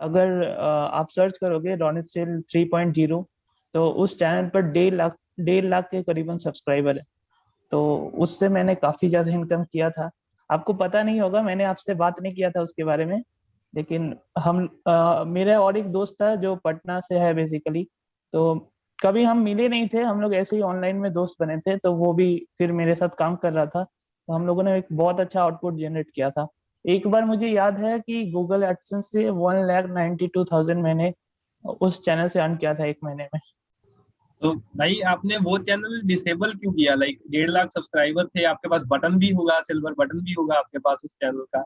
अगर आप सर्च करोगे रोनित सेल 3.0, तो उस चैनल पर 1.5 लाख के करीबन सब्सक्राइबर है। तो उससे मैंने काफी ज्यादा इनकम किया था। आपको पता नहीं होगा, मैंने आपसे बात नहीं किया था उसके बारे में। लेकिन मेरा और एक दोस्त था जो पटना से है बेसिकली। तो कभी हम मिले नहीं थे, हम लोग ऐसे ही ऑनलाइन में दोस्त बने थे, तो वो भी फिर मेरे साथ काम कर रहा था, तो हम लोगों ने एक बहुत अच्छा आउटपुट जनरेट किया था। एक बार मुझे याद है कि गूगल एडसेंस से 1,92,000 मैंने उस चैनल से अर्न किया था एक महीने में। तो भाई आपने वो चैनल डिसेबल क्यों किया? लाइक 1.5 लाख सब्सक्राइबर थे आपके पास, बटन भी होगा, सिल्वर बटन भी होगा आपके पास उस चैनल का।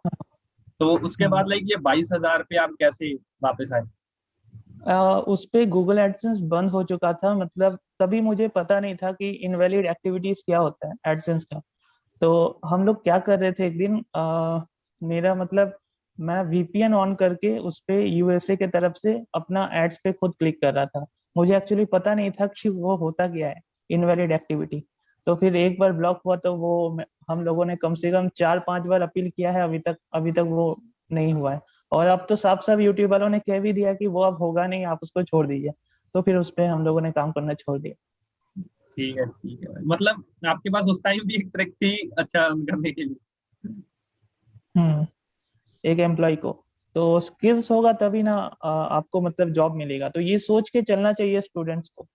तो उसके हम्म। बाद लाइक ये 22,000 पे आप कैसे वापस आए? उस पे गूगल एडसेंस बंद हो चुका था, मतलब तभी मुझे पता नहीं था कि इनवैलिड एक्टिविटीज क्या होता है एडसेंस का। तो हम लोग क्या कर रहे थे एक दिन, मेरा मतलब मैं वीपीएन ऑन करके उस पे यूएसए के तरफ से अपना एड्स पे खुद क्लिक कर रहा था। मुझे एक्चुअली पता नहीं था कि वो होता क्या है, इनवैलिड एक्टिविटी। तो फिर एक बार ब्लॉक हुआ तो वो हम लोगों ने कम से कम 4-5 बार अपील किया है, अभी तक वो नहीं हुआ है। और अब तो साफ साफ यूट्यूब वालों ने कह भी दिया कि वो अब होगा नहीं, आप उसको छोड़ दीजिए। तो फिर उस पे हम लोगों ने काम करना छोड़ दिया। ठीक है भाई। मतलब आपके पास उस टाइम भी एक ट्रिक थी अच्छा अर्न करने के लिए। हम्म। एक एम्प्लॉय को तो स्किल्स होगा तभी ना आपको मतलब जॉब मिलेगा, तो ये सोच के चलना चाहिए स्टूडेंट्स को।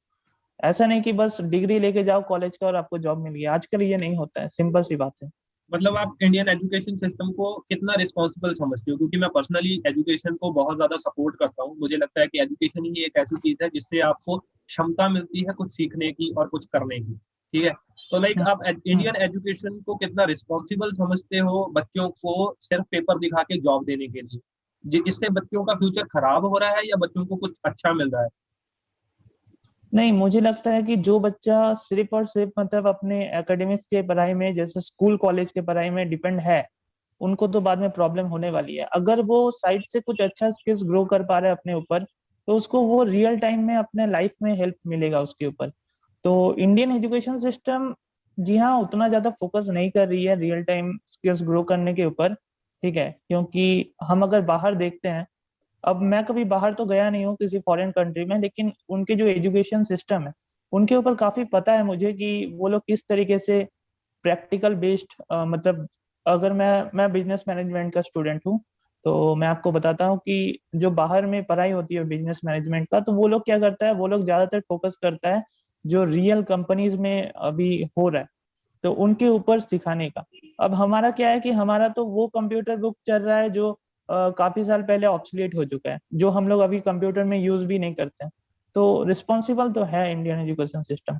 ऐसा नहीं कि बस डिग्री लेके जाओ कॉलेज का और आपको जॉब मिल गई, आजकल ये नहीं होता है, सिंपल सी बात है। मतलब आप इंडियन एजुकेशन सिस्टम को कितना रिस्पॉन्सिबल समझते हो? क्योंकि मैं पर्सनली एजुकेशन को बहुत ज्यादा सपोर्ट करता हूँ। मुझे लगता है कि एजुकेशन ही एक ऐसी चीज है जिससे आपको क्षमता मिलती है कुछ सीखने की और कुछ करने की। ठीक है। तो लाइक हम्म। आप इंडियन हम्म। एजुकेशन को कितना रिस्पॉन्सिबल समझते हो बच्चों को सिर्फ पेपर दिखा के जॉब देने के लिए? इससे बच्चों का फ्यूचर खराब हो रहा है या बच्चों को कुछ अच्छा मिल रहा है? नहीं, मुझे लगता है कि जो बच्चा सिर्फ और सिर्फ मतलब अपने एकेडमिक्स के पढ़ाई में, जैसे स्कूल कॉलेज के पढ़ाई में डिपेंड है, उनको तो बाद में प्रॉब्लम होने वाली है। अगर वो साइड से कुछ अच्छा स्किल्स ग्रो कर पा रहे हैं अपने ऊपर, तो उसको वो रियल टाइम में अपने लाइफ में हेल्प मिलेगा उसके ऊपर। तो इंडियन एजुकेशन सिस्टम, जी हाँ, उतना ज्यादा फोकस नहीं कर रही है रियल टाइम स्किल्स ग्रो करने के ऊपर। ठीक है, क्योंकि हम अगर बाहर देखते हैं, अब मैं कभी बाहर तो गया नहीं हूँ किसी फॉरेन कंट्री में, लेकिन उनके जो एजुकेशन सिस्टम है उनके ऊपर काफी पता है मुझे कि वो लोग किस तरीके से प्रैक्टिकल बेस्ड, मतलब अगर मैं बिजनेस मैनेजमेंट का स्टूडेंट हूँ, तो मैं आपको बताता हूँ कि जो बाहर में पढ़ाई होती है बिजनेस मैनेजमेंट का, तो वो लोग क्या करता है, वो लोग ज्यादातर फोकस करता है जो रियल कंपनीज में अभी हो रहा है, तो उनके ऊपर सिखाने का। अब हमारा क्या है कि हमारा तो वो कंप्यूटर बुक चल रहा है जो काफी साल पहले ऑब्सोलीट हो चुका है, जो हम लोग अभी कंप्यूटर में यूज भी नहीं करते हैं। तो रिस्पॉन्सिबल तो है इंडियन एजुकेशन सिस्टम।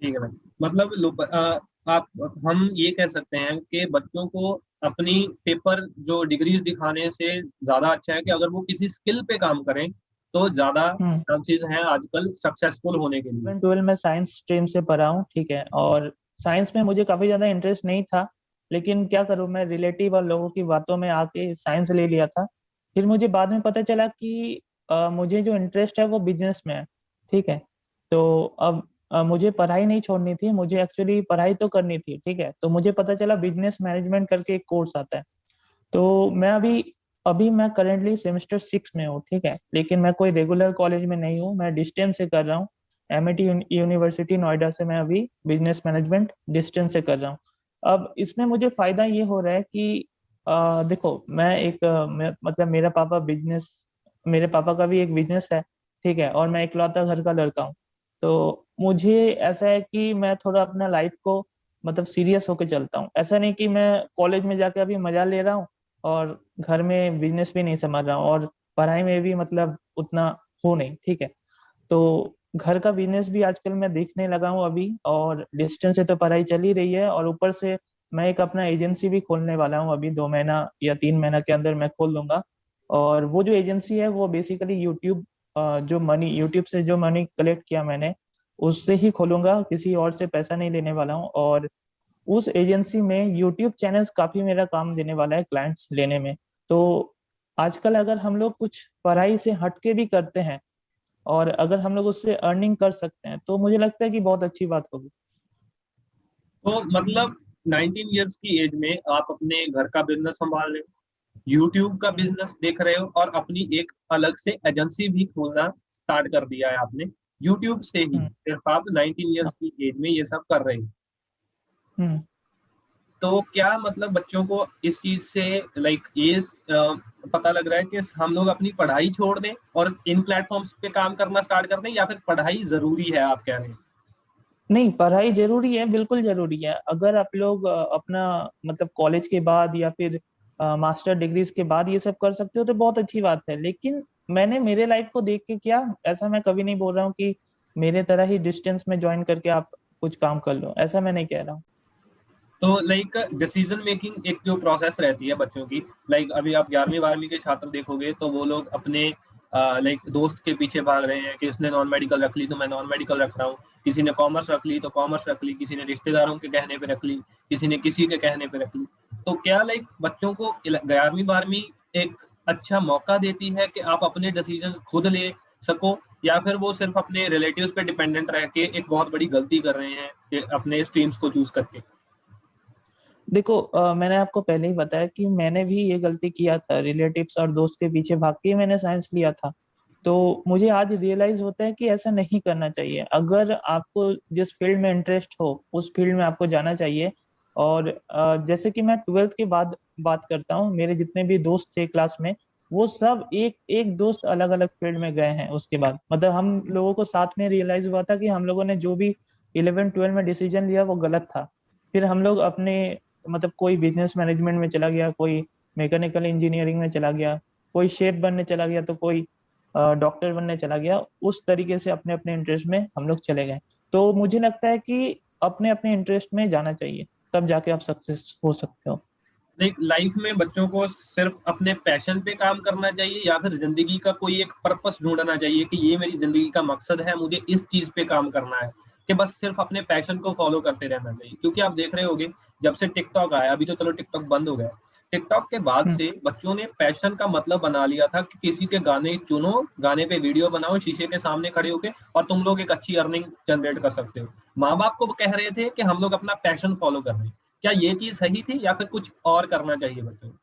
ठीक है भाई। मतलब आप हम ये कह सकते हैं कि बच्चों को अपनी पेपर जो डिग्रीज दिखाने से ज्यादा अच्छा है कि अगर वो किसी स्किल पे काम करें तो ज्यादा हम्म। चांसेस हैं आजकल सक्सेसफुल होने के लिए। 12 में साइंस स्ट्रीम से पढ़ा हूँ, ठीक है, और साइंस में मुझे काफी ज्यादा इंटरेस्ट नहीं था। लेकिन क्या करूँ, मैं रिलेटिव और लोगों की बातों में आके साइंस ले लिया था। फिर मुझे बाद में पता चला कि मुझे जो इंटरेस्ट है वो बिजनेस में है। ठीक है। तो अब मुझे पढ़ाई नहीं छोड़नी थी, मुझे एक्चुअली पढ़ाई तो करनी थी। ठीक है, तो मुझे पता चला बिजनेस मैनेजमेंट करके एक कोर्स आता है। तो मैं अभी अभी मैं करेंटली सेमेस्टर 6 में हूँ। ठीक है, लेकिन मैं कोई रेगुलर कॉलेज में नहीं हूँ, मैं डिस्टेंस से कर रहा हूँ। एमआईटी यूनिवर्सिटी नोएडा से मैं अभी बिजनेस मैनेजमेंट डिस्टेंस से कर रहा हूँ। अब इसमें मुझे फायदा ये हो रहा है कि देखो, मतलब मेरे पापा का भी एक बिजनेस है। ठीक है, और मैं इकलौता घर का लड़का हूँ। तो मुझे ऐसा है कि मैं थोड़ा अपना लाइफ को मतलब सीरियस होके चलता हूँ। ऐसा नहीं कि मैं कॉलेज में जाके अभी मजा ले रहा हूँ और घर में बिजनेस भी नहीं संभाल रहा हूँ, और पढ़ाई में भी मतलब उतना हो नहीं। ठीक है, तो घर का बिजनेस भी आजकल मैं देखने लगा हूँ अभी, और डिस्टेंस से तो पढ़ाई चल ही रही है, और ऊपर से मैं एक अपना एजेंसी भी खोलने वाला हूँ, अभी 2 महीना या 3 महीना के अंदर मैं खोल लूंगा। और वो जो एजेंसी है वो बेसिकली यूट्यूब से जो मनी कलेक्ट किया मैंने, उससे ही खोलूंगा, किसी और से पैसा नहीं लेने वाला हूँ। और उस एजेंसी में यूट्यूब चैनल्स काफी मेरा काम देने वाला है क्लाइंट्स लेने में। तो आजकल अगर हम लोग कुछ पढ़ाई से हटके भी करते हैं और अगर हम लोग उससे अर्निंग कर सकते हैं, तो मुझे लगता है कि बहुत अच्छी बात होगी। तो मतलब 19 ईयर्स की एज में आप अपने घर का बिजनेस संभाल रहे हो? यूट्यूब का बिजनेस देख रहे हो और अपनी एक अलग से एजेंसी भी खोलना स्टार्ट कर दिया है आपने यूट्यूब से ही, हम्म। सिर्फ आप 19 हाँ। ईयर्स की एज में ये सब कर रहे हो। हम्म। तो क्या मतलब बच्चों को इस चीज से लाइक ये पता लग रहा है कि हम लोग अपनी पढ़ाई छोड़ दें और इन प्लेटफॉर्म्स पे काम करना स्टार्ट कर दें, या फिर पढ़ाई जरूरी है आप कह रहे हैं? नहीं, पढ़ाई जरूरी है, बिल्कुल जरूरी है। अगर आप लोग अपना मतलब कॉलेज के बाद या फिर मास्टर डिग्रीज के बाद ये सब कर सकते हो तो बहुत अच्छी बात है। लेकिन मैंने मेरे लाइफ को देख के किया, ऐसा मैं कभी नहीं बोल रहा हूँ कि मेरे तरह ही डिस्टेंस में ज्वाइन करके आप कुछ काम कर लो, ऐसा मैं नहीं कह रहा हूँ। तो लाइक डिसीजन मेकिंग एक जो प्रोसेस रहती है बच्चों की, लाइक अभी आप 11वीं 12वीं के छात्र देखोगे तो वो लोग अपने लाइक दोस्त के पीछे भाग रहे हैं कि इसने नॉन मेडिकल रख ली तो मैं नॉन मेडिकल रख रहा हूँ, किसी ने कॉमर्स रख ली तो कॉमर्स रख ली, किसी ने रिश्तेदारों के कहने पे रख ली, किसी ने किसी के कहने पे रख ली। तो क्या लाइक बच्चों को 11वीं 12वीं एक अच्छा मौका देती है कि आप अपने डिसीजन खुद ले सको, या फिर वो सिर्फ अपने रिलेटिव्स पे डिपेंडेंट रह के एक बहुत बड़ी गलती कर रहे हैं कि अपने स्ट्रीम्स को चूज करके? देखो, मैंने आपको पहले ही बताया कि मैंने भी ये गलती किया था, रिलेटिव्स और दोस्त के पीछे भाग के मैंने साइंस लिया था। तो मुझे आज रियलाइज होता है कि ऐसा नहीं करना चाहिए। अगर आपको जिस फील्ड में इंटरेस्ट हो उस फील्ड में आपको जाना चाहिए। और जैसे कि मैं ट्वेल्थ के बाद बात करता हूँ, मेरे जितने भी दोस्त थे क्लास में, वो सब एक एक दोस्त अलग अलग फील्ड में गए हैं उसके बाद। मतलब हम लोगों को साथ में रियलाइज हुआ था कि हम लोगों ने जो भी 11 12 में डिसीजन लिया वो गलत था। फिर हम लोग अपने मतलब कोई बिजनेस मैनेजमेंट में चला गया, कोई मैकेनिकल इंजीनियरिंग में चला गया, कोई शेफ बनने चला गया, तो कोई डॉक्टर बनने चला गया। उस तरीके से अपने अपने इंटरेस्ट में हम लोग चले गए। तो मुझे लगता है कि अपने अपने इंटरेस्ट में जाना चाहिए, तब जाके आप सक्सेस हो सकते हो। लाइक लाइफ में बच्चों को सिर्फ अपने पैशन पे काम करना चाहिए, या फिर जिंदगी का कोई एक पर्पस ढूंढना चाहिए कि ये मेरी जिंदगी का मकसद है, मुझे इस चीज पे काम करना है, कि बस सिर्फ अपने पैशन को फॉलो करते रहना चाहिए? क्योंकि आप देख रहे होगे जब से टिकटॉक आया, अभी तो चलो टिकटॉक बंद हो गया, टिकटॉक के बाद हम्म। से बच्चों ने पैशन का मतलब बना लिया था कि किसी के गाने चुनो, गाने पे वीडियो बनाओ शीशे के सामने खड़े होके, और तुम लोग एक अच्छी अर्निंग जनरेट कर सकते हो। माँ बाप को कह रहे थे कि हम लोग अपना पैशन फॉलो कर रहे हैं। क्या ये चीज सही थी, या फिर कुछ और करना चाहिए बच्चों को?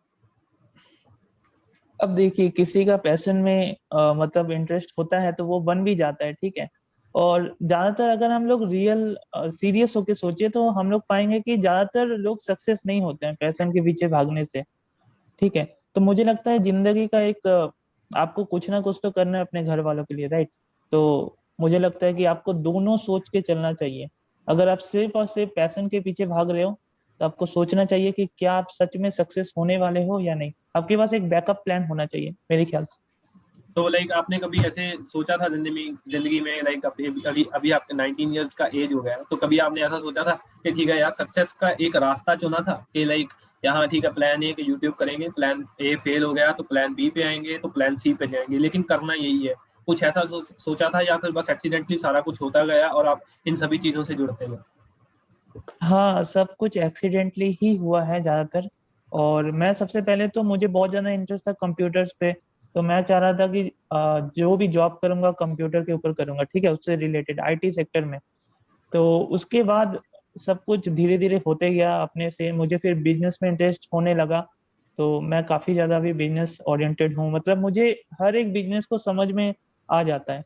अब देखिए, किसी का पैशन में मतलब इंटरेस्ट होता है तो वो बन भी जाता है, ठीक है। और ज्यादातर अगर हम लोग रियल सीरियस होके सोचे तो हम लोग पाएंगे कि ज्यादातर लोग सक्सेस नहीं होते हैं पैशन के पीछे भागने से, ठीक है। तो मुझे लगता है जिंदगी का एक आपको कुछ ना कुछ तो करना है अपने घर वालों के लिए, राइट। तो मुझे लगता है कि आपको दोनों सोच के चलना चाहिए। अगर आप सिर्फ और सिर्फ पैशन के पीछे भाग रहे हो तो आपको सोचना चाहिए कि क्या आप सच में सक्सेस होने वाले हो या नहीं। आपके पास एक बैकअप प्लान होना चाहिए मेरे ख्याल से। तो लाइक आपने कभी ऐसे सोचा था जिंदगी में, लाइक अभी अभी अभी आपके 19 ईयर्स का एज हो गया है, तो कभी आपने ऐसा सोचा था कि ठीक है यार, सक्सेस का एक रास्ता चुना था कि लाइक यहाँ ठीक है, प्लान ए कि यूट्यूब करेंगे, प्लान ए फेल हो गया तो प्लान बी पे आएंगे, तो प्लान सी पे जाएंगे, लेकिन करना यही है? कुछ ऐसा सोचा था, या फिर बस एक्सीडेंटली सारा कुछ होता गया और आप इन सभी चीजों से जुड़ते गए? हाँ, सब कुछ एक्सीडेंटली ही हुआ है ज्यादातर। और मैं सबसे पहले तो मुझे बहुत ज्यादा इंटरेस्ट था कंप्यूटर्स पे। तो मैं चाह रहा था कि जो भी जॉब करूंगा कंप्यूटर के ऊपर करूंगा, ठीक है, उससे रिलेटेड आईटी सेक्टर में। तो उसके बाद सब कुछ धीरे धीरे होते गया अपने से। मुझे फिर बिजनेस में इंटरेस्ट होने लगा। तो मैं काफी ज्यादा भी बिजनेस ओरिएंटेड हूँ, मतलब मुझे हर एक बिजनेस को समझ में आ जाता है।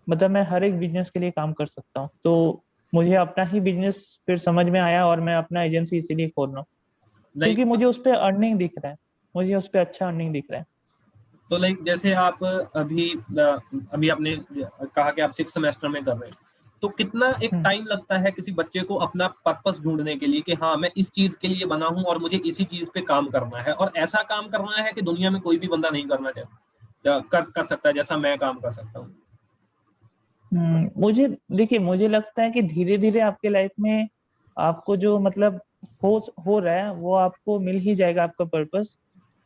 मतलब मैं हर एक बिजनेस के लिए काम कर सकता हूँ। तो मुझे अपना ही बिजनेस फिर समझ में आया और मैं अपना एजेंसी इसीलिए खोल रहा हूँ, लाइक क्योंकि मुझे उस पर अर्निंग दिख रहा है। मुझे उस पर अच्छा अर्निंग दिख रहा है। तो लाइक जैसे आप अभी अभी आपने कहा कि आप 6 सेमेस्टर में कर रहे हैं, तो कितना एक हम्म। टाइम लगता है किसी बच्चे को अपना पर्पस ढूंढने के लिए कि हाँ मैं इस चीज के लिए बना हूँ और मुझे इसी चीज पे काम करना है, और ऐसा काम करना है कि दुनिया में कोई भी बंदा नहीं करना चाहता, कर सकता है जैसा मैं काम कर सकता हूँ? मुझे देखिए, मुझे लगता है कि धीरे धीरे आपके लाइफ में आपको जो मतलब हो रहा है वो आपको मिल ही जाएगा, आपका पर्पस।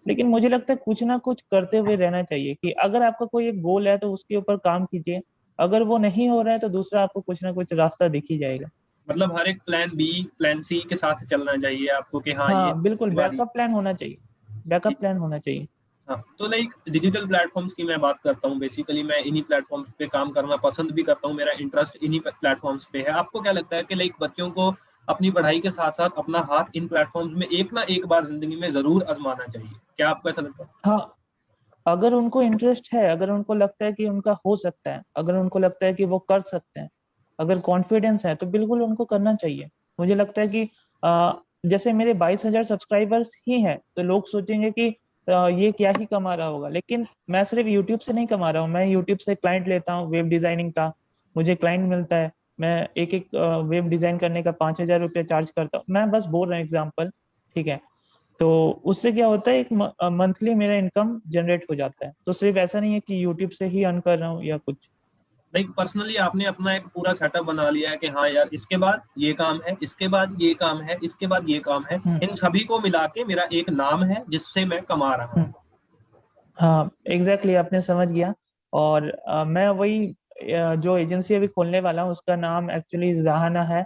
लेकिन मुझे लगता है कुछ ना कुछ करते हुए रहना चाहिए, कि अगर आपका कोई एक गोल है तो उसके ऊपर काम कीजिए। अगर वो नहीं हो रहा है तो दूसरा आपको कुछ ना कुछ रास्ता दिख ही जाएगा। मतलब हर एक प्लान बी प्लान सी के साथ चलना चाहिए आपको कि हाँ ये हाँ बिल्कुल, बारी। बैकअप प्लान होना चाहिए। बैकअप प्लान होना चाहिए। हाँ, तो लाइक डिजिटल प्लेटफॉर्म्स की मैं बात करता हूँ, बेसिकली मैं इन्हीं प्लेटफॉर्म्स पे काम करना पसंद भी करता हूँ, मेरा इंटरेस्ट इन्हीं प्लेटफॉर्म्स पे है। आपको क्या लगता है कि लाइक बच्चों को अपनी पढ़ाई के साथ-साथ अपना हाथ इन प्लेटफ़ॉर्म्स में एक ना एक बार ज़िंदगी में ज़रूर आज़माना चाहिए। क्या आपको ऐसा लगता है? हाँ, अगर उनको इंटरेस्ट है, अगर उनको लगता है कि उनका हो सकता है, अगर उनको लगता है कि वो कर सकते हैं, अगर कॉन्फिडेंस है, तो बिल्कुल उनको करना चाहिए। मुझे लगता है कि जैसे मेरे 22,000 सब्सक्राइबर्स ही हैं, तो लोग सोचेंगे कि ये क्या ही कमा रहा होगा, लेकिन मैं सिर्फ़ यूट्यूब से नहीं कमा रहा हूँ, मैं यूट्यूब से क्लाइंट लेता हूँ वेब डिज़ाइनिंग का, मुझे क्लाइंट मिलता है, मैं एक-एक वेब डिज़ाइन करने का 5,000 रुपए चार्ज करता हूँ। मैं बस बोल रहा हूँ एग्ज़ाम्पल, ठीक है? तो उससे क्या होता है मंथली मेरा इनकम जनरेट हो जाता है। तो सिर्फ़ ऐसा नहीं है कि यूट्यूब से ही अर्न कर रहा हूँ या कुछ। लाइक पर्सनली आपने अपना एक पूरा सेटअप बना लिया है कि हाँ यार, इसके बाद ये काम है, इसके बाद ये काम है, इसके बाद ये काम है। हुँ, इन सभी को मिला के मेरा एक नाम है जिससे मैं कमा रहा हुँ। हूँ। हाँ, एग्ज़ैक्टली आपने समझ गया और मैं वही जो एजेंसी अभी खोलने वाला हूँ उसका नाम एक्चुअली ज़हाना है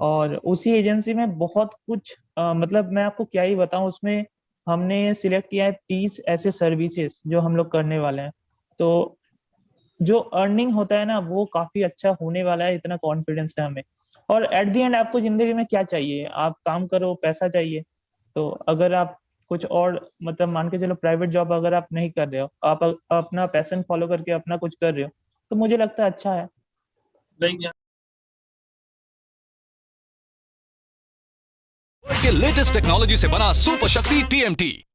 और उसी एजेंसी में बहुत कुछ मतलब मैं आपको क्या ही बताऊँ उसमें हमने सिलेक्ट किया है 30 ऐसे सर्विसेज़ जो हम लोग करने वाले हैं। तो जो अर्निंग होता है ना, वो काफ़ी अच्छा होने वाला है, इतना कॉन्फिडेंस है हमें। और एट द एंड आपको ज़िंदगी में क्या चाहिए? आप काम करो, पैसा चाहिए। तो अगर आप कुछ और मतलब मान के चलो प्राइवेट जॉब अगर आप नहीं कर रहे हो, आप अपना पैशन फ़ॉलो करके अपना कुछ कर रहे हो, तो मुझे लगता है अच्छा है। लाइक के लेटेस्ट टेक्नोलॉजी से बना सुपर शक्ति टीएमटी